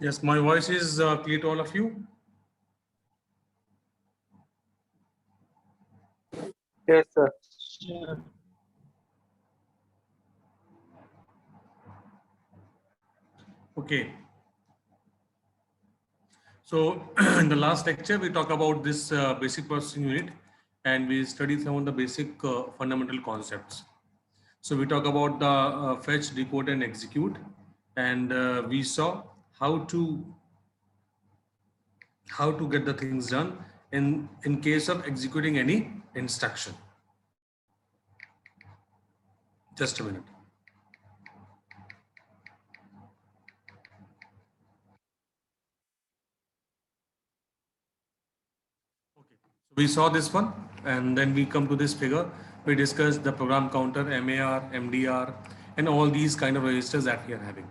Yes, my voice is clear to all of you. Yes, sir. Okay. So in the last lecture, we talk about this basic processing unit, and we study some of the basic fundamental concepts. So we talk about the fetch, decode, and execute, and we saw how to how to get the things done in case of executing any instruction. Just a minute. Okay. So we saw this one, and then we come to this figure. We discussed the program counter, MAR, MDR, and all these kind of registers that we are having.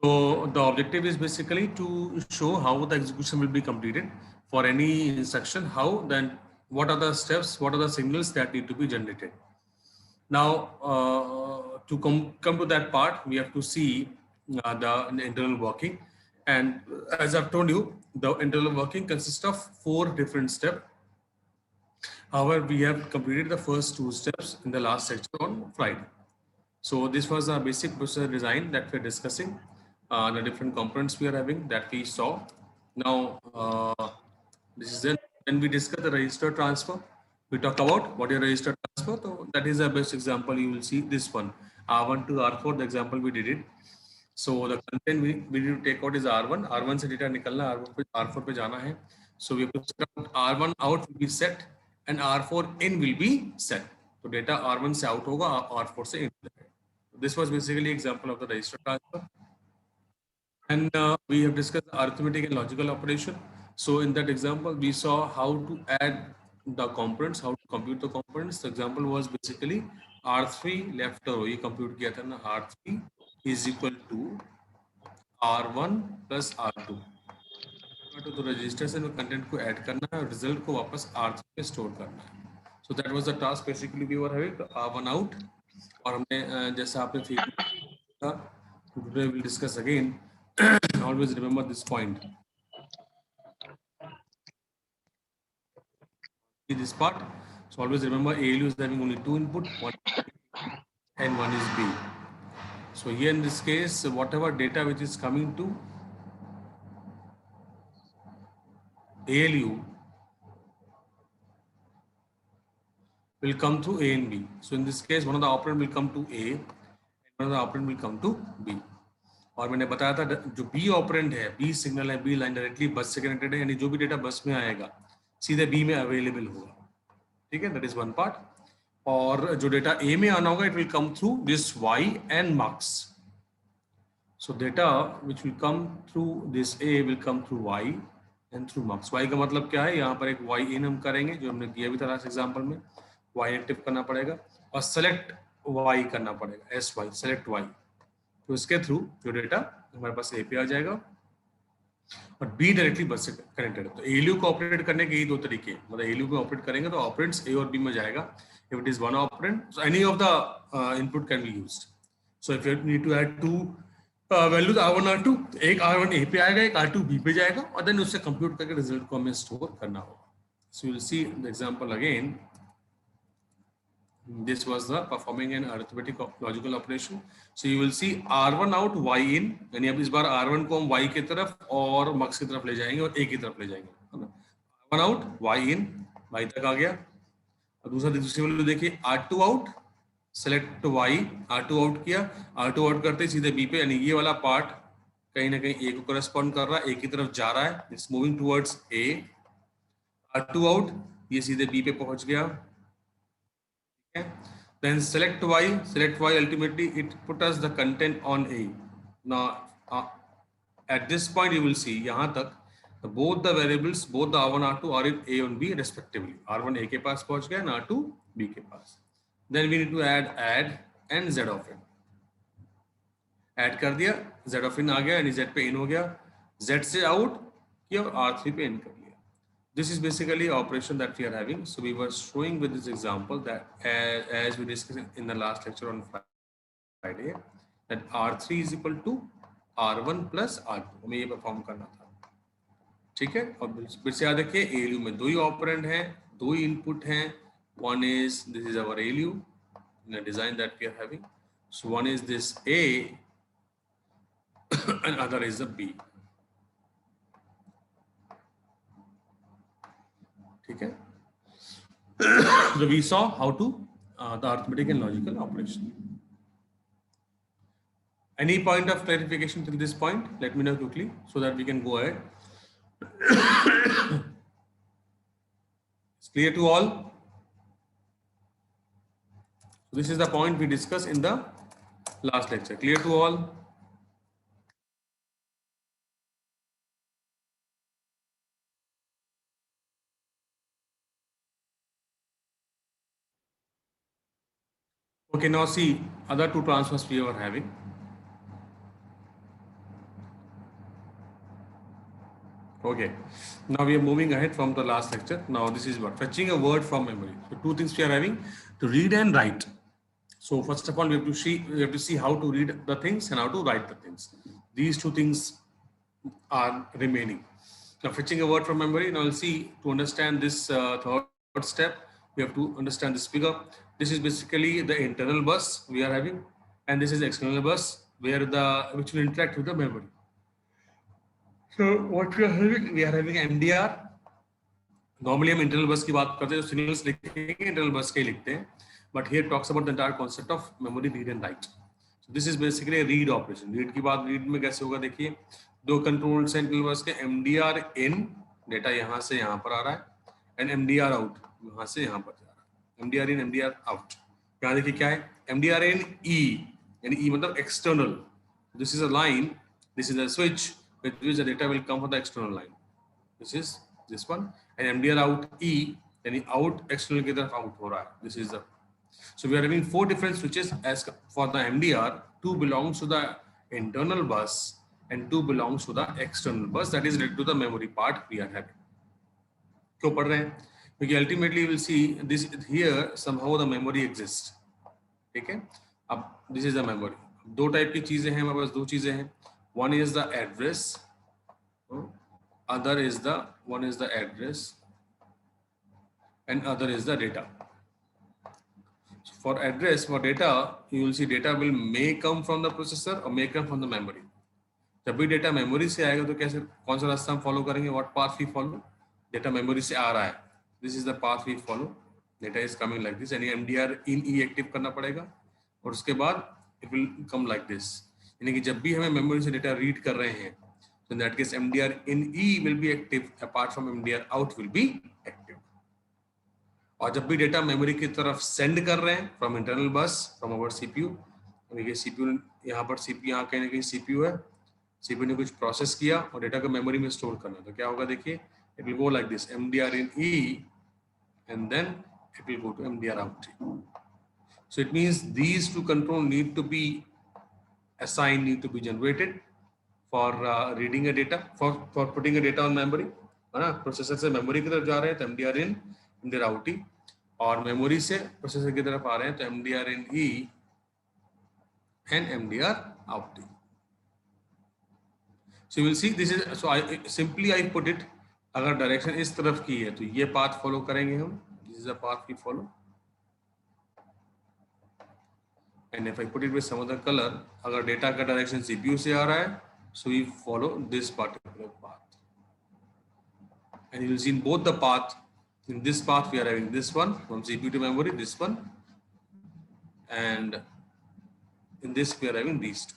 So the objective is basically to show how the execution will be completed for any instruction, how then what are the steps, what are the signals that need to be generated. Now, to come to that part, we have to see the internal working. And as I've told you, the internal working consists of 4 different steps. However, we have completed the first 2 steps in the last section on Friday. So this was a basic processor design that we're discussing, the different components we are having that we saw. Now, this is then we discuss the register transfer. We talk about what is register transfer. So that is the best example. You will see this one, R1 to R4, the example we did it. So the content we need to take out is R1. R1 से data निकलना, R1 पे R4 पे जाना है. So we have to set out R1 out will be set and R4 in will be set. So data R1 से out होगा, R4 से in. This was basically example of the register transfer. And we have discussed arithmetic and logical operation. So in that example, we saw how to add the components, how to compute the components. The example was basically R3 left or ये compute किया था ना, R3 is equal to R1 plus R2. तो register से content को add करना है और रिजल्ट को वापस R3 पे स्टोर करना है. So that was the task basically we were having. R1 out और हमने जैसा आपने था, today we'll discuss again. Always remember this point. See this part. So always remember ALU is having only 2 input, one and one is B. So here in this case, whatever data which is coming to ALU will come through A and B. So in this case, one of the operand will come to A and one of the operand will come to B. और मैंने बताया था जो B operand है, B signal है, B line directly बस से connected है, यानी जो भी डेटा बस में आएगा सीधे B में अवेलेबल होगा. ठीक है, दैट इज वन पार्ट. और जो डेटा A में आना होगा, it will come through this Y and mux. So data which will come through this A will come through Y and through mux. Y का मतलब क्या है, यहाँ पर एक Y in हम करेंगे जो हमने किया भी था लास्ट एग्जांपल में. Y एक्टिव करना पड़ेगा और सेलेक्ट Y करना पड़ेगा, SY सेलेक्ट Y. तो इसके थ्रू जो डेटा हमारे पास ए पे आ जाएगा और बी डायरेक्टली बस से कनेक्टेड है. तो एलयू को ऑपरेट करने के ये 2 तरीके, मतलब एलयू को ऑपरेट करेंगे तो ऑपरेंड्स ए और बी में जाएगा. If it is one operand, so any of the input can be used. So if you need to add 2 values R1 R2, एक R1 ए पे आएगा, एक R2 बी पे जाएगा और देन उससे कंप्यूट करके रिजल्ट को हमें स्टोर करना होगा. So you will see the example again. This was the performing an arithmetic logical operation. So you will see R1 out Y in, यानी अब इस बार R1 को हम Y की तरफ और mux की तरफ ले जाएंगे और A की तरफ ले जाएंगे, है ना. R1 out Y in, Y तक आ गया. और दूसरी वाले देखिए R2 out, select Y, R2 out किया, R2 आउट करते ही सीधे B पे, यानी ये वाला पार्ट कहीं ना कहीं A को करस्पॉन्ड कर रहा है, A की तरफ जा रहा है, it's moving towards A. R2 out, ये सीधे B पे पहुंच गया. Then select Y ultimately it put us the content on A. Now at this point you will see यहाँ तक both the variables, both the R1 R2 are in A and B respectively. R1 A के पास पहुंच गया and R2 B के पास. Then we need to add and Z of in. Add कर दिया, Z of in आ गया यानी Z पे in हो गया, Z से out किया और R3 पे in कर लिया. This is basically operation that we are having. So we were showing with this example that as we discussed in the last lecture on Friday, that R3 is equal to R1 plus R2, हमें ये perform करना था, ठीक है। और फिर से याद रखिए ALU में दो ही ऑपरेंड हैं, दो ही इनपुट हैं, one is this is our ALU in a design that we are having, so one is this A and other is the B, ठीक है। So we saw how to the arithmetic and logical operation. Any point of clarification till this point? Let me know quickly so that we can go ahead. It's clear to all? So this is the point we discussed in the last lecture. Clear to all? Okay, now see other two transfers we are having. Okay, now we are moving ahead from the last lecture. Now this is what? Fetching a word from memory. So two things we are having, to read and write. So first of all, we have to see how to read the things and how to write the things. These two things are remaining. Now fetching a word from memory. Now we'll see, to understand this third step, we have to understand this figure. This is basically the internal bus we are having, and this is external bus which will interact with the memory. So what we are having MDR. Normally हम internal bus की बात करते हैं, तो signals लिखेंगे internal bus के ही लिखते हैं, but here talks about the entire concept of memory read and write. So this is basically a read operation. Read की बात, read में कैसे होगा देखिए, दो कंट्रोल्स हैं internal bus के, MDR in, डेटा यहाँ से यहाँ पर आ रहा है, and MDR out, यहाँ से यहाँ पर जा रहा है, MDR in, MDR out. यहाँ देखिए क्या है, MDR in E, यानी E मतलब external. This is a line, this is a switch with which the data will come from the external line. This is this one, and MDR out E, यानी out external की तरफ out हो रहा है. This is the, so we are having four different switches. As for the MDR, two belongs to the internal bus and two belongs to the external bus, that is related to the memory part we are having. क्यों पढ़ रहे हैं? क्योंकि ultimately we will see this here somehow the memory exists. ठीक है? अब this is the memory. दो type की चीजें हैं, हमारे पास दो चीजें हैं. One is the address, other is the address, and other is the data. So for address, for data, you will see data will may come from the processor or may come from the memory. जब भी data memory से आएगा तो कैसे, कौन सा रास्ता हम फॉलो करेंगे? What path we follow? Data memory से आ रहा है, this is the path we follow. Data is coming like this, यानी एमडीआर इन ई एक्टिव करना पड़ेगा, और उसके बाद it will come like this. यानी कि जब भी हमें मेमोरी से डेटा रीड कर रहे हैं, so in that case MDR in E will be active, apart from MDR out will be active. और जब भी डेटा मेमोरी की तरफ सेंड कर रहे हैं फ्रॉम इंटरनल बस, फ्रॉम अवर सीपीयू, देखिए सीपीयू यहाँ पर, सीपीयू यहाँ कहीं ना कहीं सीपीयू है, सीपीयू ने कुछ प्रोसेस किया और डेटा को मेमोरी में स्टोर करना, तो क्या होगा देखिए, it will go like this, MDR in E and then it will go to MDR out. So it means these two control need to be assigned, need to be generated for reading a data, for putting a data on memory, है ना. Processor से memory की तरफ जा रहे हैं तो MDR in, MDR out, और मेमोरी से प्रोसेसर की तरफ आ रहे हैं तो MDR in E and MDR out. So you will see this is, so I put it, अगर डायरेक्शन इस तरफ की है तो ये पाथ फॉलो करेंगे हम, this is the path we follow, and if I put it with some other colour, अगर डेटा का डायरेक्शन सीपीयू से आ रहा है, so we follow this particular path, and you will see in both the path, in this path we are having this one from CPU to memory, this one, and in this we are having these two.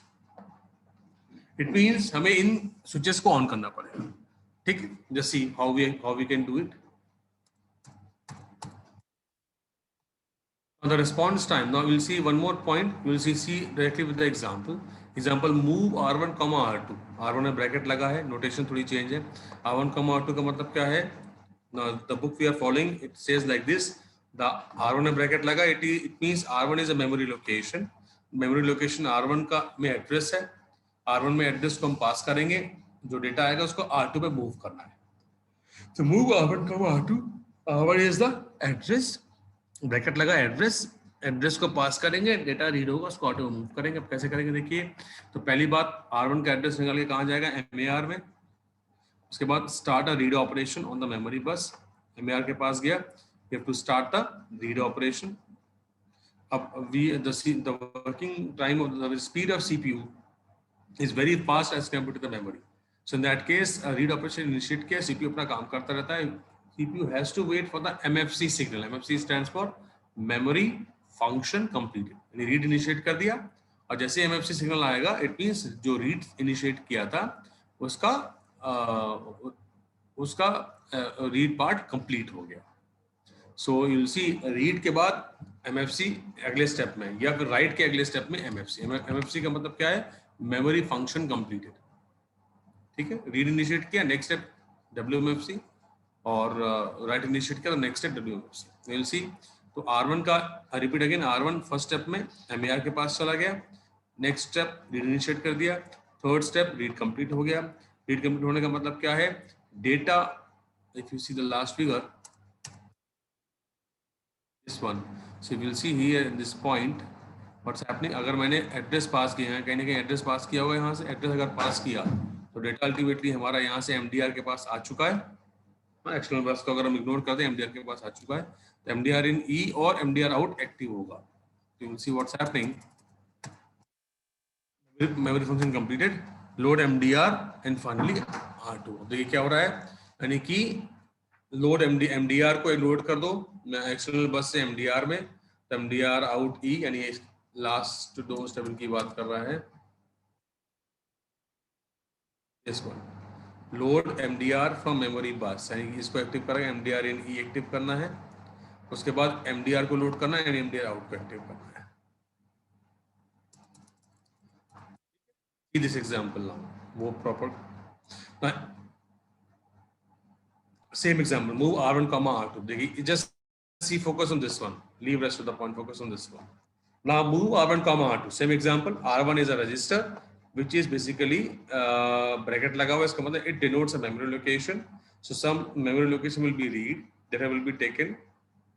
It means हमें इन switches को on करना पड़ेगा, ठीक है. Just see how we can do it. On the response time, now we'll see one more point. We'll see directly with the example. Example, move R1, R2. R1 में bracket लगा है, notation थोड़ी change है. R1, R2 का मतलब क्या है? Now the book we are following, it says like this. The R1 में ब्रैकेट लगा, it means R1 is a memory location. Memory location R1 का में एड्रेस है. R1 में एड्रेस को हम पास करेंगे, जो डेटा आएगा उसको R2 पे मूव करना है. So move R1, R2. R1 is the address, bracket लगा एड्रेस, एड्रेस को पास करेंगे, डेटा रीड होगा, उसको ऑटो मूव करेंगे। अब कैसे करेंगे देखिए, तो पहली बात R1 का एड्रेस निकाल के कहाँ जाएगा, MAR में। उसके बाद start a read operation on the memory bus, MAR के पास गया, you have to start the read operation. अब the working time of the speed of CPU is very fast as compared to the memory. So in that case, read operation initiate किया, CPU अपना काम करता रहता है। CPU has to wait for the MFC signal. MFC stands for memory function completed. यानी read initiate कर दिया, और जैसे MFC signal आएगा, it means जो read initiate किया था उसका read part complete हो गया। So you'll see read के बाद MFC अगले स्टेप में, या फिर राइट के अगले स्टेप में MFC। MFC का मतलब क्या है, मेमोरी फंक्शन कंप्लीटेड। ठीक है, रीड इनिशिएट किया, नेक्स्ट स्टेप WMFC, और राइट इनिशिएट किया तो next step WMFC। you'll see, तो R1 का repeat again, R1 first step में MAR के पास चला गया, नेक्स्ट स्टेप रीड इनिशिएट कर दिया, थर्ड स्टेप रीड कंप्लीट हो गया। रीड कंप्लीट होने का मतलब क्या है, data, if you see the last figure, this one, so you will see here in this point what's happening। अगर मैंने एड्रेस पास किया है, कहीं ना कहीं एड्रेस पास किया होगा, यहाँ से एड्रेस अगर पास किया तो डेटा अल्टीमेटली हमारा यहाँ से MDR के पास आ चुका है। एक्सटर्नल बस को अगर हम इग्नोर करते हैं, MDR के पास आ चुका है, तो MDR in E और MDR out एक्टिव होगा। you will see what's happening, memory function completed, load MDR and finally R2। देखिए क्या हो रहा है, यानी कि लोड MDR को लोड कर दो एक्सटर्नल बस से MDR में, तो MDR आउट E, यानी लास्ट दो स्टेप की बात कर रहा है। This one, load MDR from memory बस, यानी कि इसको एक्टिव करेगा, MDR इन E एक्टिव करना है, उसके बाद MDR को लोड करना है, यानी MDR आउट को एक्टिव करना है। See this example now, वो proper same example, move R1 comma R2। देखिए just see, focus on this one, leave rest of the point, focus on this one। Now move R1 comma R2, same example, R1 is a register which is basically bracket लगा हुआ, इसका मतलब it denotes a memory location। So some memory location will be read, data will be taken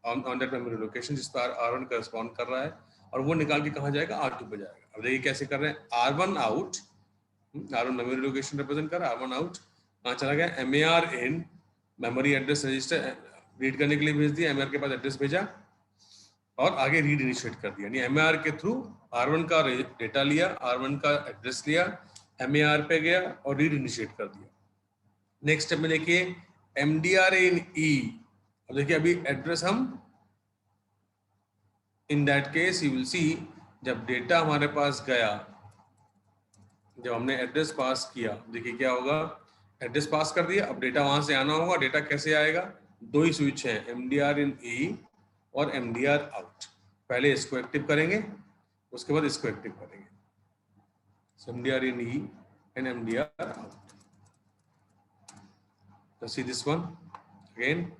on that memory location जिस पर R1 correspond कर रहा है, और वो निकाल के कहाँ जाएगा, R2 पे जाएगा। अब देखिए कैसे कर रहे हैं, R1 out, R1 memory location represent कर रहा है, R1 आउट कहाँ चला गया, MAR इन, मेमोरी एड्रेस रजिस्टर रीड करने के लिए भेज दिया, MAR के पास एड्रेस भेजा और आगे रीड इनिशिएट कर दिया, यानी MAR के थ्रू R1 का डेटा लिया, R1 का एड्रेस लिया, MAR पे गया और रीड इनिशिएट कर दिया। नेक्स्ट स्टेप में देखिए MDR इन E। अब देखिए अभी एड्रेस हम, in that case you will see, जब डेटा हमारे पास गया, जब हमने एड्रेस पास किया, देखिए क्या होगा, एड्रेस पास कर दिया, अब डेटा वहां से आना होगा। डेटा कैसे आएगा, दो ही स्विच है, MDR इन E और MDR आउट। पहले इसको एक्टिव करेंगे, उसके बाद इसको एक्टिव करेंगे, MDR in E and MDR out. तो see this one again,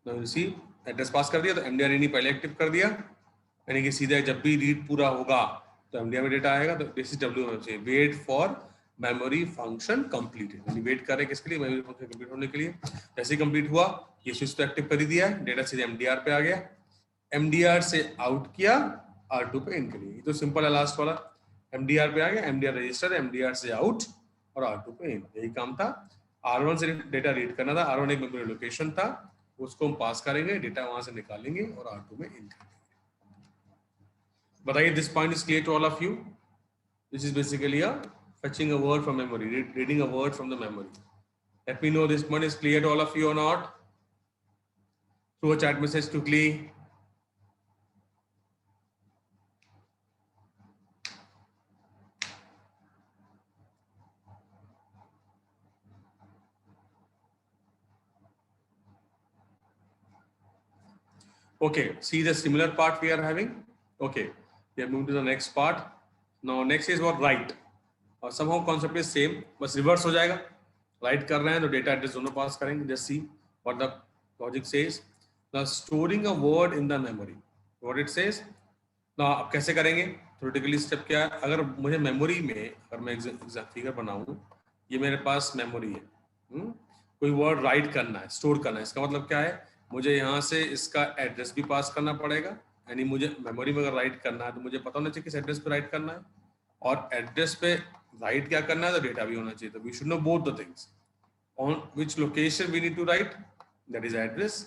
now you see, address pass कर दिया तो MDR इन E पहले एक्टिव कर दिया, यानी कि सीधा जब भी रीड पूरा होगा तो MDR में डेटा आएगा। तो this is WMFC, wait for memory function completed, यानी वेट कर रहे हैं किसके लिए, मेमोरी फंक्शन कंप्लीट होने के लिए। जैसे ही कंप्लीट हुआ, ये स्विच तो एक्टिव कर ही दिया है, डेटा सीधे MDR पे आ गया, MDR से आउट किया, R2 पे इन के लिए। ये तो सिंपल है, लास्ट वाला MDR पे आ गया, MDR रजिस्टर, MDR से आउट और R2 पे इन, यही काम था। R1 से डेटा रीड करना था, R1 एक मेमोरी लोकेशन था, उसको हम पास करेंगे, डेटा वहां से निकालेंगे और R2 में इन करेंगे। बताइए, this point is clear to all of you? This is basically a fetching a word from memory, reading a word from the memory. Let me know this one is clear to all of you or not. Through a chat message quickly. Okay, see the similar part we are having. Okay, we are moving to the next part. Now next is what, write. और somehow concept is same, बस reverse हो जाएगा। Write कर रहे हैं तो data address दोनों पास करेंगे। Just see what the logic says. Now storing a word in the memory. What it says. Now अब कैसे करेंगे? Theoretically step क्या है? अगर मुझे memory में, अगर मैं exact figure बनाऊँ, ये मेरे पास memory है, कोई word write करना है, store करना है, इसका मतलब क्या है? मुझे यहाँ से इसका एड्रेस भी पास करना पड़ेगा, यानी मुझे मेमोरी में अगर राइट करना है तो मुझे पता होना चाहिए किस एड्रेस पे राइट करना है, और एड्रेस पे राइट क्या करना है तो डेटा भी होना चाहिए. तो we should know both the things. On which location we need to write, that is address,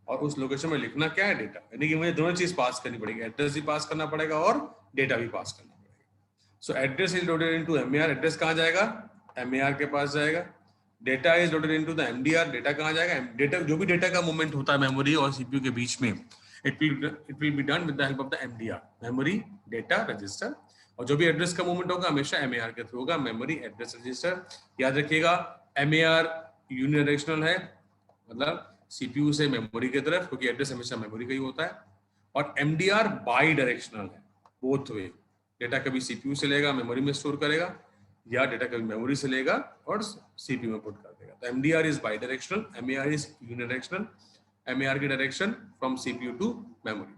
और उस लोकेशन में लिखना क्या है, डेटा. यानी कि मुझे दोनों चीज पास करनी पड़ेगी, एड्रेस भी पास करना पड़ेगा और डेटा भी पास करना पड़ेगा. So address is loaded into MAR. Address कहाँ जाएगा, एमएआर के पास जाएगा. Data is loaded into the MDR. Data कहाँ जाएगा, डेटा जो भी डेटा का मूवमेंट होता है मेमोरी और सीपीयू के बीच में, it will be done with the help of the MDR, memory data register. और जो भी एड्रेस का मूवमेंट होगा हमेशा एमएआर के थ्रू होगा, मेमोरी एड्रेस रजिस्टर. याद रखिएगा एमएआर यूनिडायरेक्शनल है, मतलब सीपीयू से मेमोरी की तरफ, क्योंकि एड्रेस हमेशा मेमोरी का ही होता है. और एमडीआर बाई डायरेक्शनल है, बोथ वे. डेटा कभी सीपीयू से लेगा मेमोरी में स्टोर करेगा, या डेटा कभी मेमोरी से लेगा और सीपीयू में पुट कर देगा. तो MDR is bidirectional, MAR is unidirectional. MAR की direction from CPU to memory,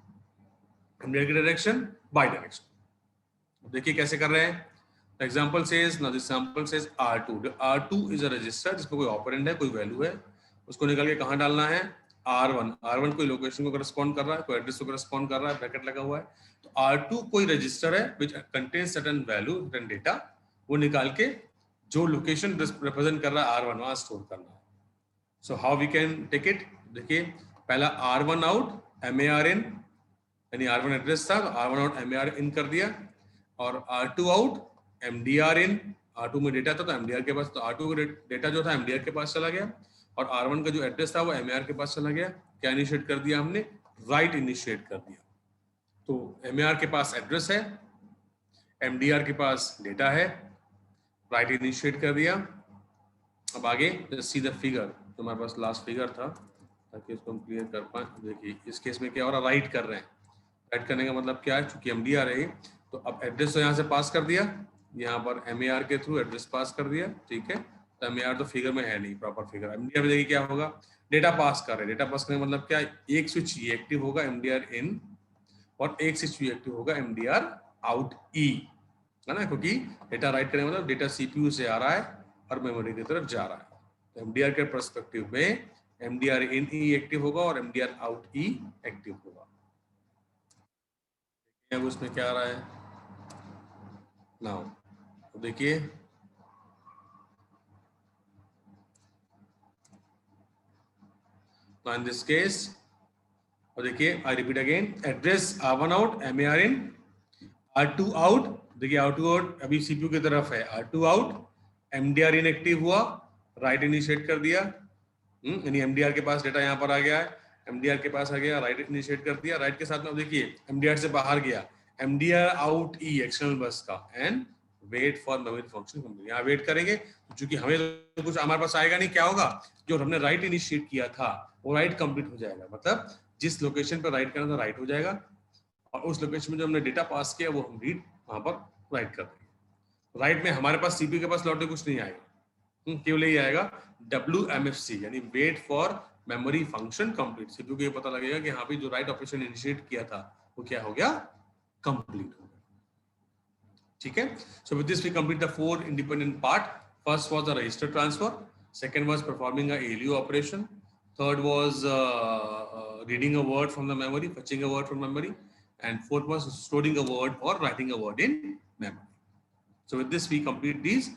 MDR की डायरेक्शन बाई डायरेक्शन. देखिए कैसे कर रहे हैं. Example says, now this example says R2. R2 is a register जिसमें कोई ऑपरेंड है, कोई वैल्यू है, उसको निकाल के कहाँ डालना है, R1. R1 कोई लोकेशन को करस्पॉन्ड कर रहा है, कोई एड्रेस को करस्पॉन्ड कर रहा है, ब्रैकेट लगा हुआ है. तो R2 कोई रजिस्टर है which contains certain value, certain data, वो निकाल के जो लोकेशन रिप्रेजेंट कर रहा है R1 वहां स्टोर करना है. So how we can take it. देखिए पहला R1 आउट MAR इन, यानी R1 एड्रेस था तो R1 आउट MAR इन कर दिया, और R2 आउट MDR इन. R2 में डेटा था तो MDR के पास, तो R2 का डेटा जो था MDR के पास चला गया, और R1 का जो एड्रेस था वो MAR के पास चला गया. क्या इनिशिएट कर दिया हमने, राइट इनिशिएट कर दिया. तो MAR के पास एड्रेस है, MDR के पास डेटा है, राइट इनिशिएट कर दिया. अब आगे सी द फिगर, तो हमारे पास लास्ट फिगर था ताकि इसको हम क्लियर कर पाए. देखिए इस केस में क्या हो रहा है, राइट कर रहे हैं. राइट करने का मतलब क्या है, चूंकि MDR है तो अब एड्रेस तो यहाँ से पास कर दिया, यहाँ पर MAR के थ्रू एड्रेस पास कर दिया, ठीक है. तो MAR तो फिगर में है नहीं, प्रॉपर फिगर. MDR में देखिए क्या होगा, डेटा पास कर रहे हैं. डेटा पास करने का मतलब क्या है, एक स्विच ये एक्टिव होगा MDR इन, और एक स्विच ये एक्टिव होगा MDR आउट ई, है ना, क्योंकि डेटा राइट करने का मतलब डेटा सीपीयू से आ रहा है और मेमोरी की तरफ जा रहा है. तो MDR के पर्सपेक्टिव में MDR इन ई एक्टिव होगा और MDR आउट ई एक्टिव होगा. अब उसमें क्या आ रहा है नाउ, तो देखिए इन दिस केस, और देखिए आई repeat again, address R1 out MAR इन, R2 आउट. देखिए R2 आउट अभी सीपीयू की तरफ है, R2 आउट MDR इन एक्टिव हुआ, राइट इनिशिएट कर दिया. यानी MDR के पास डेटा यहाँ पर आ गया है, MDR के पास आ गया, राइट इनिशिएट कर दिया. राइट के साथ में देखिए MDR से बाहर गया, MDR आउट ई एक्सटर्नल बस का, and wait for memory function complete. यहाँ वेट करेंगे क्योंकि हमें तो कुछ हमारे पास आएगा नहीं. क्या होगा, जो हमने राइट इनिशिएट किया था वो राइट कंप्लीट हो जाएगा, मतलब जिस लोकेशन पर राइट करना था राइट हो जाएगा, और उस लोकेशन में जो हमने डेटा पास किया वो हम रीड वहां पर राइट कर देंगे. राइट में हमारे पास सीपीयू के पास लौटे कुछ नहीं आएगा, केवल यही आएगा WMFC, यानी wait for memory function complete. CPU को ये पता लगेगा कि हाँ भाई जो राइट ऑपरेशन इनिशिएट किया था वो क्या हो गया, कंप्लीट हो गया. ठीक है. So with this we complete the 4 independent part. First was the register transfer, second was performing a ALU operation, third was reading a word from the memory, fetching a word from memory, and fourth was storing a word or writing a word in memory. So with this we complete these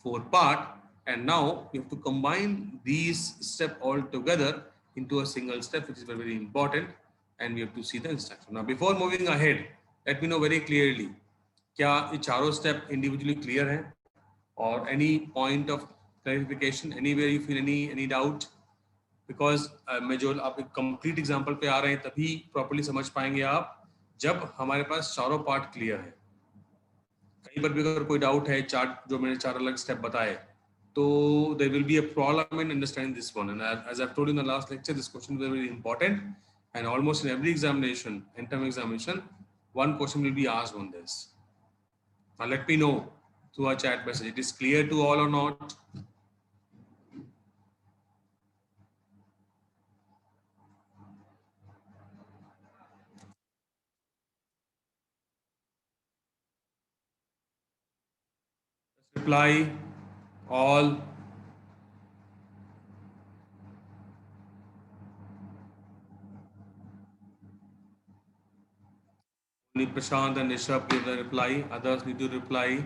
4 part, and now we have to combine these step all together into a single step, which is very, very important, and we have to see the instruction. Now before moving ahead, let me know very clearly, क्या ये चारों step individually clear हैं, or any point of clarification, anywhere you feel any doubt? Because मैं जो आप एक complete example पे आ रहे हैं तभी प्रॉपर्ली समझ पाएंगे आप जब हमारे पास चारों पार्ट क्लियर है. कहीं पर भी अगर कोई डाउट है, चार्ट जो मैंने 4 अलग स्टेप बताए, तो there will be a problem in understanding this one. And as I told in the last lecture, this question is very important, and almost in every examination, interim examination, one question will be asked on this. Now let me know through our chat message, it is clear to all or not? Reply all. Prashant and Rishabh give the reply. Others need to reply.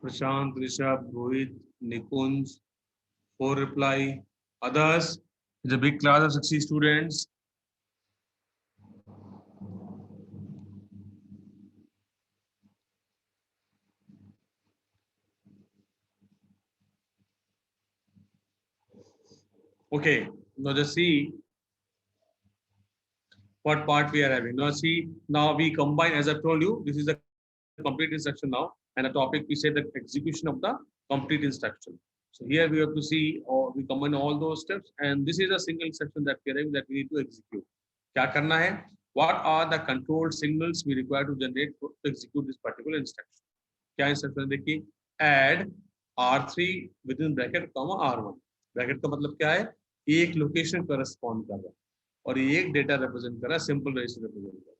Prashant, Rishabh, Rohit, Nikunj, 4 reply. Others, it's a big class of 60 students. Okay, now just see what part we are having. Now see, now we combine, as I told you, this is the complete instruction now, and the topic we say the execution of the complete instruction. So here we have to see, or we combine all those steps, and this is a single instruction that we are having that we need to execute. क्या करना है? What are the controlled signals we require to generate to execute this particular instruction? क्या instruction देखिए, add R3 within bracket comma R1. Bracket का मतलब क्या है? एक लोकेशन करस्पॉन्ड कर रहा है और एक डेटा रिप्रेजेंट कर रहा है, सिंपल रजिस्टर रिप्रेजेंट कर रहा है।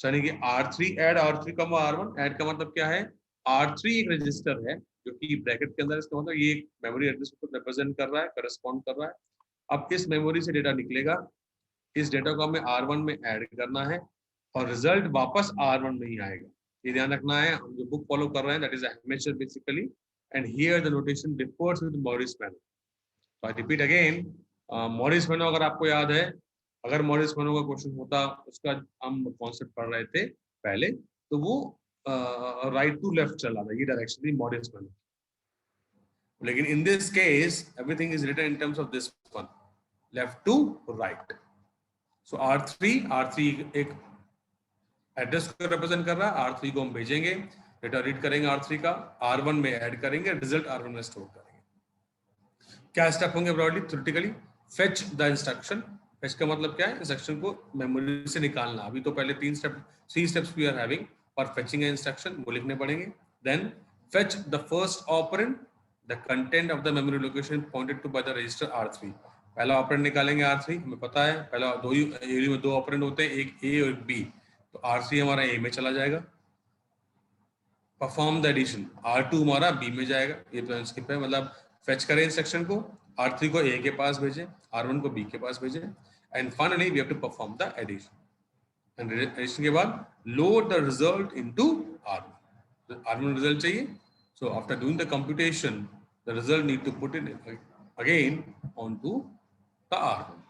यानी कि R3 ऐड R3 कमा R1, ऐड का मतलब क्या है? R3 एक रजिस्टर है जो कि ब्रैकेट के अंदर, इसका मतलब ये एक मेमोरी एड्रेस को रिप्रेजेंट कर रहा है, करस्पॉन्ड कर रहा है। अब इस मेमोरी से डेटा निकलेगा, इस डेटा को हमें R1 में ऐड करना है और रिजल्ट वापस R1 में ही आएगा। ये ध्यान रखना है, हम जो बुक फॉलो कर रहे हैं that is Hamacher basically, and here the notation differs with Morris Mano. तो I repeat again, Morris Mano अगर आपको याद है, अगर मॉरिस मैनो का क्वेश्चन होता, उसका हम कॉन्सेप्ट पढ़ रहे थे पहले, तो वो राइट टू लेफ्ट चला था, ये डायरेक्शन थी मॉरिस मैनो। लेकिन in this case everything is written in terms of this one, left to right. So R3 एक एड्रेस को रिप्रेजेंट कर रहा है, R3 को हम भेजेंगे, डेटा रीड करेंगे R3 का, R1 में ऐड करेंगे, रिजल्ट R1 में स्टोर करेंगे। क्या स्टेप होंगे broadly theoretically? Fetch the instruction. Fetch का मतलब क्या है? इंस्ट्रक्शन को मेमोरी से निकालना। अभी तो पहले 3 steps we are having for fetching a instruction, वो लिखने पड़ेंगे। Then fetch the first operand, the content of the memory location pointed to by the register R3। पहला ऑपरेंड निकालेंगे R3, हमें पता है पहला दो एरिया में 2 ऑपरेंड होते हैं, एक A और एक B, तो R3 हमारा A में चला जाएगा। परफॉर्म द एडिशन, R2 हमारा B में जाएगा। ये तो स्किप है, मतलब फेच करें इंस्ट्रक्शन को, R3 को A के पास भेजें, R1 को B के पास भेजें, and finally we have to perform the addition. And addition के बाद load the result into R1। R1 result चाहिए, so after doing the computation the result need to put it again onto the R1.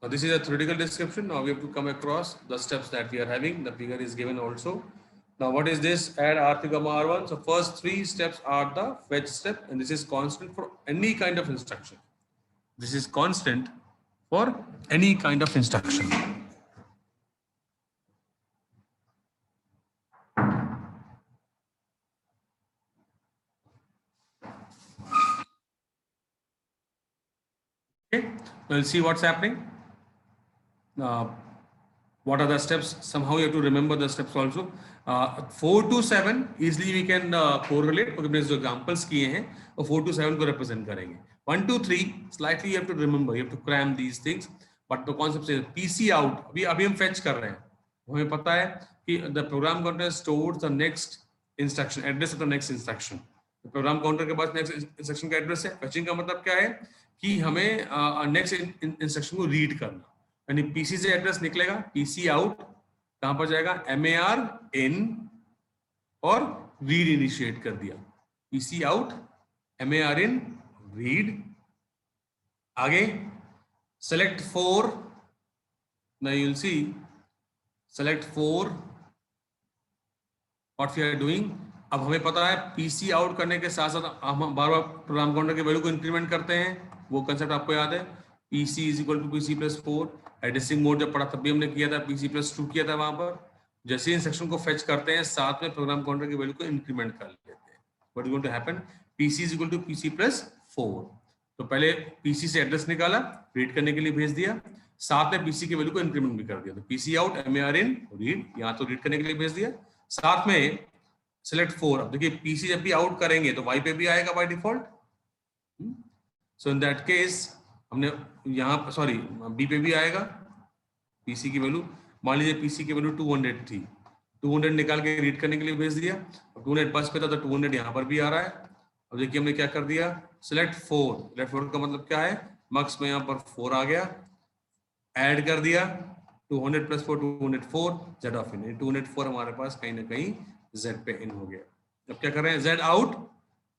Now this is a theoretical description. Now we have to come across the steps that we are having. The figure is given also. Now what is this? Add R3 comma R1. So first 3 steps are the fetch step, and this is constant for any kind of instruction. This is constant for any kind of instruction. Okay, we'll see what's happening. What are the steps? Somehow you have to remember the steps also. 4 to 7 easily we can correlate, क्योंकि हमने जो examples किए हैं वो 4 to 7 को represent करेंगे। 1 to 3 slightly you have to remember, you have to cram these things, but the concept is PC out। अभी हम fetch कर रहे हैं, हमें पता है कि the program counter stores the next instruction, address of the next instruction। Programme counter के पास नेक्स्ट इंस्ट्रक्शन का एड्रेस है। फेचिंग का मतलब क्या है कि हमें नेक्स्ट इंस्ट्रक्शन को रीड करना, यानी पीसी से एड्रेस निकलेगा, पीसी आउट कहां पर जाएगा? MAR इन और रीड इनिशिएट कर दिया, पीसी आउट MAR इन रीड। आगे select 4, now you will see select 4 what we are doing। अब हमें पता है पीसी आउट करने के साथ साथ हम बार बार प्रोग्राम काउंटर के वैल्यू को इंक्रीमेंट करते हैं, वो कंसेप्ट आपको याद है। PC is equal to PC plus 4। Addressing mode जब पढ़ा तब भी हमने किया था, पीसी प्लस 2 किया था वहां पर। जैसे इंस्ट्रक्शन को फेच करते हैं साथ में प्रोग्राम काउंटर की वैल्यू को इंक्रीमेंट कर लेते हैं। What is going to happen? PC is equal to PC plus 4। तो पहले पीसी से एड्रेस निकाला, रीड करने के लिए भेज दिया, साथ में पीसी की वैल्यू को इंक्रीमेंट भी कर दिया। तो पीसी आउट MAR इन रीड, यहाँ तो रीड करने के लिए भेज दिया, साथ में select 4. अब देखिए PC जब भी आउट करेंगे तो Y पे भी आएगा by default. So in that case हमने यहाँ सॉरी B पे भी आएगा. PC की वैल्यू मान लीजिए PC की वैल्यू 200 थी, 200 निकाल के रीड करने के लिए भेज दिया. अब 200 बस पे था तो 200 यहाँ पर भी आ रहा है. अब देखिए हमने क्या कर दिया, सिलेक्ट 4. सिलेक्ट 4 का मतलब क्या है, मार्क्स में यहाँ पर 4 आ गया, ऐड कर दिया 200 प्लस 4 204 Z ऑफ इन. 204 हमारे पास कहीं ना कहीं Z पे इन हो गया. अब क्या कर रहे हैं, Z आउट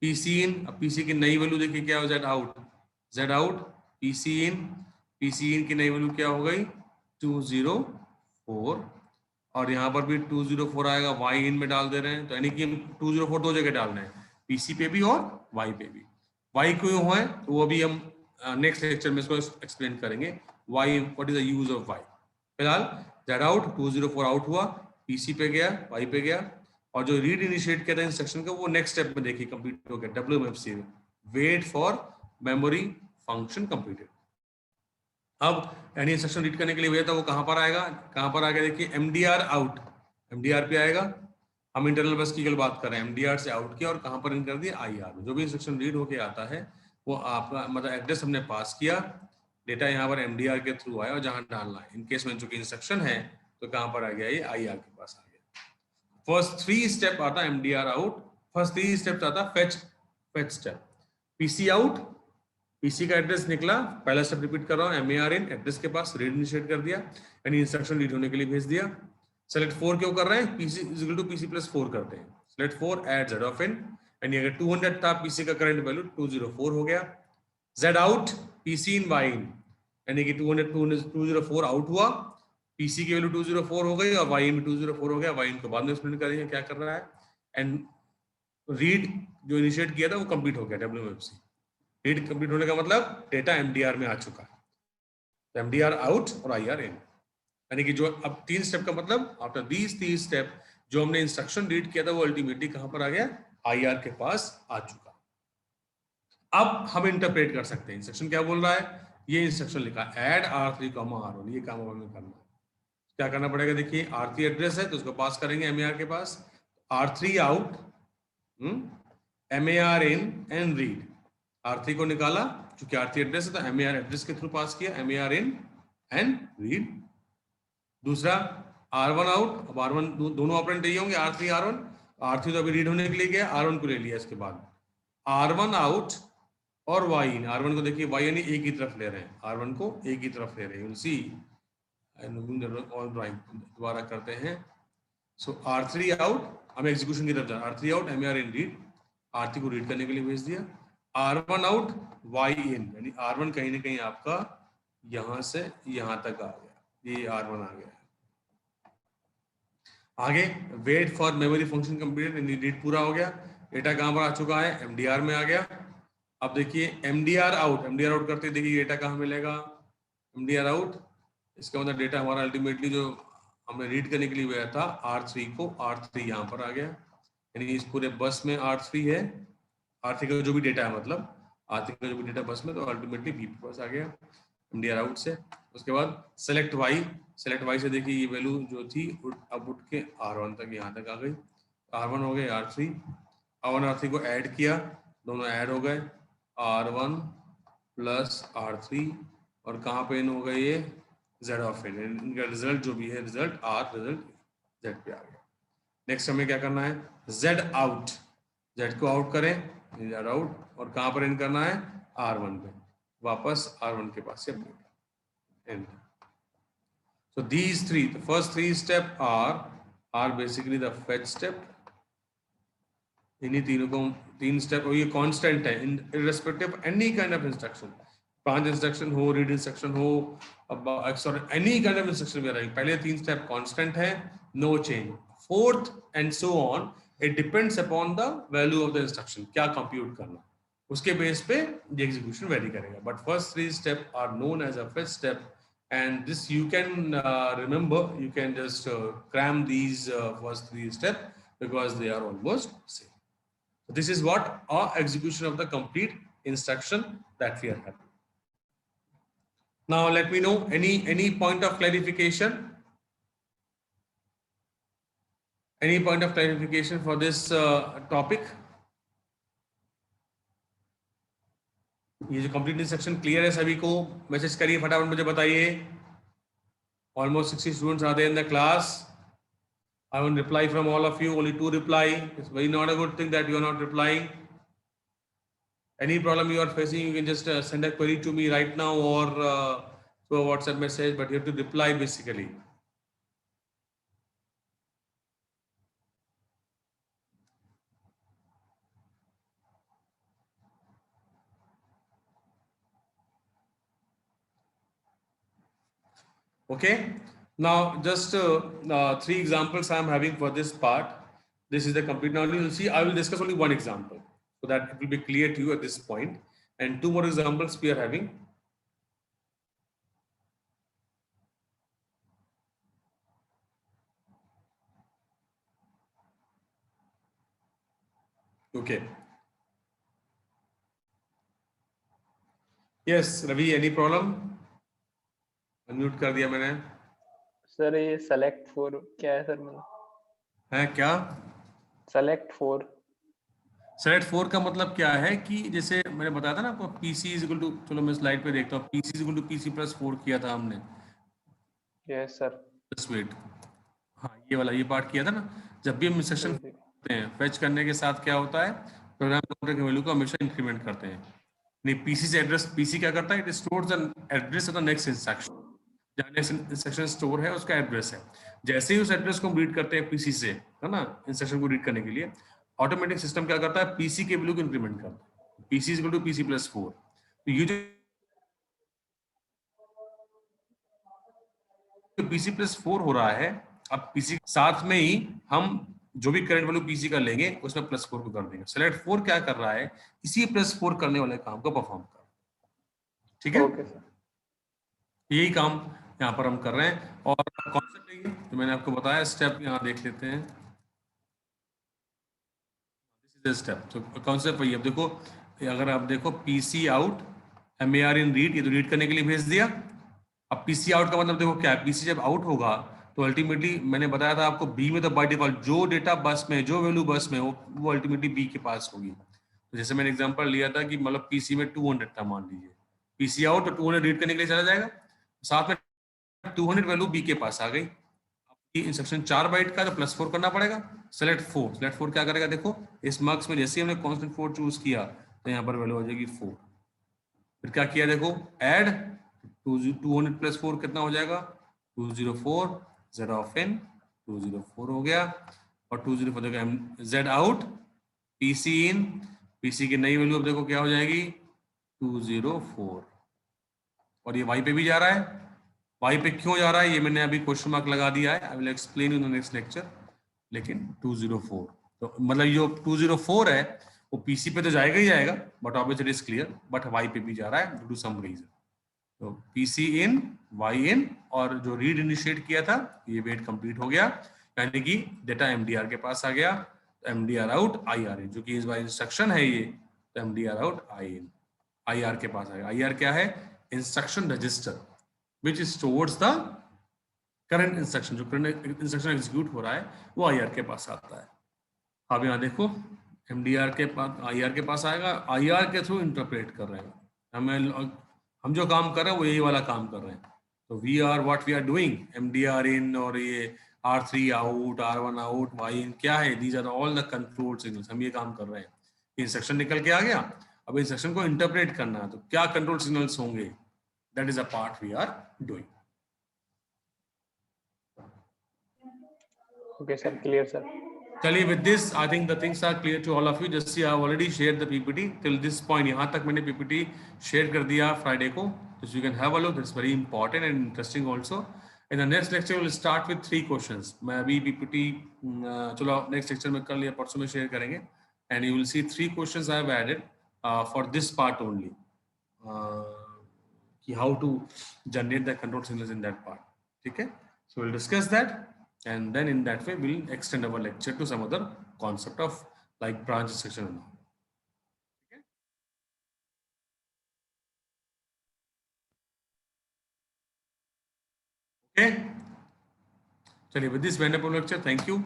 PC इन. अब PC की नई वैल्यू देखिए क्या हो, Z आउट PC इन की नई वैल्यू क्या हो गई 204. और यहाँ पर भी 204 आएगा, Y इन में डाल दे रहे हैं. तो यानी कि हम 204 दो जगह डाल रहे हैं, PC पे भी और Y पे भी. Y क्यों है तो वो भी हम नेक्स्ट लेक्चर में इसको एक्सप्लेन करेंगे. Y, what is the use of Y? फिलहाल Z आउट 204 आउट हुआ, PC पे गया, Y पे गया. और जो रीड इनिशिएट किया था इंस्ट्रक्शन का वो नेक्स्ट स्टेप में देखिए कंप्लीट हो गया, WMFC में, wait for memory function completed. अब यानी इंस्ट्रक्शन रीड करने के लिए भेजा था वो कहां पर आएगा, कहां पर आ गया देखिए MDR आउट, MDR पे आएगा. हम इंटरनल बस की बात कर रहे हैं, MDR से आउट किया और कहां पर इन कर दिया IR. जो भी इंस्ट्रक्शन रीड होके आता है वो आपका मतलब एड्रेस हमने पास किया, डेटा यहाँ पर MDR के थ्रू आया और जहां डालना है. इन केस में चूंकि इंस्ट्रक्शन है तो कहां पर आ गया, ये IR के पास आ गया. फर्स्ट 3 स्टेप आता है MDR आउट. फर्स्ट 3 स्टेप्स आता fetch step. PC out, PC का एड्रेस निकला, पहला स्टेप रिपीट कर रहा हूं, MAR इन एड्रेस के पास रीड इनिशिएट कर दिया, यानी इंस्ट्रक्शन रीड होने के लिए भेज दिया. सेलेक्ट 4 क्यों कर रहे हैं, PC is equal to PC plus 4 करते हैं. Select 4 add Z of in, यानी अगर 200 था PC का करंट वैल्यू 204 हो गया. Z आउट PC इन Y इन, यानी कि 204 आउट हुआ, PC की वैल्यू 204 हो गई और Y इन भी 204 हो गया. Y इन को बाद में एक्सप्लेन करेंगे क्या कर रहा है. एंड रीड जो इनिशिएट किया था वो कंप्लीट हो गया, WMFC. रीड कंप्लीट होने का मतलब डेटा MDR में आ चुका है, तो MDR आउट और IR इन. यानी कि जो अब 3 स्टेप का मतलब आफ्टर दीज 3 स्टेप जो हमने इंस्ट्रक्शन रीड किया था वो अल्टीमेटली कहां पर आ गया, IR के पास आ चुका. अब हम इंटरप्रेट कर सकते हैं इंस्ट्रक्शन क्या बोल रहा है. ये इंस्ट्रक्शन लिखा ऐड R3, R1, ये काम हमें करना है. क्या करना पड़ेगा, देखिए R3 एड्रेस है तो उसको पास करेंगे MAR के पास. R3 out MAR in and read. R3 को निकाला, क्योंकि R3 एड्रेस है तो MAR एड्रेस के थ्रू पास किया, MAR इन एंड रीड. दूसरा R1 आउट, अब R1 दोनों ऑपरेंड चाहिए होंगे, R3 R1. R3 तो अभी रीड होने के लिए गया, R1 को ले लिया. इसके बाद R1 आउट और Y इन. R1 को देखिए Y यानी एक ही तरफ ले रहे हैं, R1 को एक ही तरफ ले रहे हैं. You'll see ऑल ड्राइंग दोबारा करते हैं. सो R3 आउट, हम एग्जीक्यूशन की तरफ जा, R3 आउट MAR इन रीड, R3 को रीड करने के लिए भेज दिया. R1 आउट Y इन, यानी R1 कहीं ना कहीं आपका यहां से यहां तक आ गया, ये R1 आ गया. आगे wait for memory function completed, read पूरा हो गया, डेटा कहां पर आ चुका है, MDR में आ गया. अब देखिए MDR आउट करते देखिए डेटा कहां मिलेगा, MDR आउट. इसका मतलब डेटा हमारा अल्टीमेटली जो हमने रीड करने के लिए गया था R3 को, R3 यहाँ पर आ गया, यानी इस पूरे बस में R3 है. R3 का जो भी डेटा है मतलब R3 का जो भी डेटा बस में, तो अल्टीमेटली B पे पास आ गया MDR आउट से. उसके बाद सेलेक्ट Y से देखिए ये वैल्यू जो थी अब उठ के R1 तक यहाँ तक आ गई. R1 हो गए R3, R3 को ऐड किया, दोनों ऐड हो गए, R1 प्लस R3 और कहाँ पे इन हो गए ये Z ऑफ इन. इनका रिजल्ट जो भी है रिजल्ट Z पे आ गया. नेक्स्ट हमें क्या करना है, Z आउट, Z को आउट करें, Z आउट, और कहाँ पर इन करना है R1 पे, वापस R1 के पास से end. So these three, the first 3 steps are basically the fetch step. इन्हीं तीनों को 3 स्टेप, और ये कांस्टेंट है irrespective any kind of instruction. 5 instruction हो, रीड इंस्ट्रक्शन हो, sorry any kind of instruction भी रहेगी, पहले 3 स्टेप कांस्टेंट है, no change. Fourth and so on, it depends upon the value of the instruction, क्या कंप्यूट करना, उसके बेस पे ये एग्जीक्यूशन वेरी करेगा. But first 3 step are known as a fetch step, and this you can remember, you can just cram these first 3 steps because they are almost same. So this is what our execution of the complete instruction that we are having. Now let me know any point of clarification. Any point of clarification for this topic? ये जो completeness section clear है सभी को? Message करिए फटाफट, मुझे बताइए. Almost 60 students are there in the class. I want reply from all of you. Only 2 reply. It's very not a good thing that you are not replying. Any problem you are facing, you can just send a query to me right now or through a WhatsApp message. But you have to reply basically. Okay. Now just 3 examples I am having for this part. This is the complete. Now you will see I will discuss only one example so that it will be clear to you at this point. And 2 more examples we are having. Okay. Yes, Ravi, any problem? Unmute कर दिया मैंने. Sir ये select for क्या है sir? मतलब है क्या? select for select 4 का मतलब क्या है कि जैसे मैंने बताया था ना आपको, PC इज इक्वल टू, चलो मैं स्लाइड पे देखता हूँ, PC is equal to PC plus 4 किया था हमने. Yes sir. Just wait. हाँ, ये वाला ये पार्ट किया था ना. जब भी हम इंस्ट्रक्शन करते हैं, फेच करने के साथ क्या होता है, प्रोग्राम काउंटर की वैल्यू को हमेशा इंक्रीमेंट करते हैं. नहीं, पीसी से एड्रेस, पीसी क्या करता है, it stores the address of the next instruction. जहाँ नेक्स्ट इंस्ट्रक्शन स्टोर है उसका एड्रेस है. जैसे ही उस एड्रेस को हम रीड करते हैं पीसी से, है ना, इंस्ट्रक्शन को रीड करने के लिए, ऑटोमेटिक सिस्टम क्या करता है, पीसी के वैल्यू को इंक्रीमेंट करता है. PC is equal to PC plus 4. तो ये जो पीसी प्लस 4 हो रहा है, अब पीसी साथ में ही हम जो भी करंट वैल्यू पीसी का लेंगे उसमें प्लस 4 को कर देंगे. सेलेक्ट 4 क्या कर रहा है, इसी प्लस 4 करने वाले काम को परफॉर्म कर. ठीक है. Okay sir. यही काम यहाँ पर हम कर रहे हैं. और कॉन्सेप्ट यही है जो मैंने आपको बताया. स्टेप यहाँ देख लेते हैं. This is step. तो कॉन्सेप्ट वही. अब देखो, अगर आप देखो पीसी आउट MAR इन रीड, ये तो रीड करने के लिए भेज दिया. अब पीसी आउट का मतलब देखो क्या है, पीसी जब आउट होगा तो अल्टीमेटली मैंने बताया था आपको, बी में तो बाय डिफॉल्ट जो डेटा बस में, जो वैल्यू बस में हो वो अल्टीमेटली बी के पास होगी. तो जैसे मैंने एग्जांपल लिया था कि मतलब पीसी में 200 था मान लीजिए, पीसी आउट तो 200 रीड करने के लिए चला जाएगा, साथ में 200 वैल्यू बी के पास आ गई. इंस्ट्रक्शन 4 बाइट का, तो प्लस 4 करना पड़ेगा. सेलेक्ट 4, सेलेक्ट 4 क्या करेगा, देखो इस मार्क्स में जैसे हमने कांस्टेंट 4 चूज किया तो यहाँ पर वैल्यू हो जाएगी 4. फिर क्या किया, देखो ऐड 200 प्लस 4 कितना हो जाएगा, 204. जेड ऑफ इन 204 हो गया. और 204 देखो जेड आउट पीसी इन, पीसी की नई वैल्यू अब देखो क्या हो जाएगी, 204. और ये वाई पे भी जा रहा है. वाई पे क्यों जा रहा है ये मैंने अभी क्वेश्चन मार्क लगा दिया है. I will explain in the next lecture. लेकिन 204 तो मतलब जो 204 है वो पीसी पे तो जाएगा ही जाएगा, but obviously it is clear, but why पे भी जा रहा है ड्यू टू सम रीजन. तो पीसी इन, वाई इन, और जो रीड इनिशिएट किया था ये वेट कंप्लीट हो गया, यानी कि डेटा एमडीआर के पास आ गया. MDR out I R in, जो कि इस बार इंस्ट्रक्शन है ये, तो MDR out I in I R के पास आ गया. आई आर क्या है, instruction register which stores the current instruction. जो करंट इंस्ट्रक्शन एग्जीक्यूट हो रहा है वो आईआर के पास आता है. अब यहाँ देखो एमडीआर के पास, आईआर के पास आएगा, आईआर के थ्रू इंटरप्रेट कर रहे हैं. हम जो काम कर रहे हैं वो यही वाला काम कर रहे हैं. तो we are what we are doing, MDR in और ये R3 out, R1 out, Y in क्या है, these are all the control signals. हम ये काम कर रहे हैं. इंस्ट्रक्शन निकल के आ गया, अब इंस्ट्रक्शन को इंटरप्रेट करना है, तो क्या कंट्रोल सिग्नल्स होंगे, that is a part we are doing. Okay sir, clear sir. चलिए, with this I think the things are clear to all of you. Just see I have already shared the PPT till this point. यहाँ तक मैंने PPT share कर दिया Friday को, so you can have a look. It's very important and interesting also. In the next lecture we'll start with 3 questions. मैं अभी PPT चलो next lecture में कर लिया, परसों में share करेंगे, and you will see 3 questions I have added for this part only. कि how to generate the control signals in that part. ठीक है? So we'll discuss that. And then in that way we'll extend our lecture to some other concept of like branch instruction and all. Okay. Chaliye, with this wonderful lecture, thank you.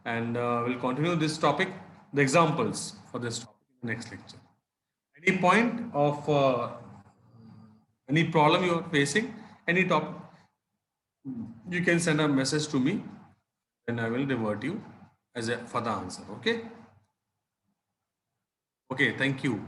and we'll continue this topic, the examples for this topic in the next lecture. Any point of any problem you are facing, any topic, you can send a message to me and I will revert you for the answer. Okay. Okay. Thank you.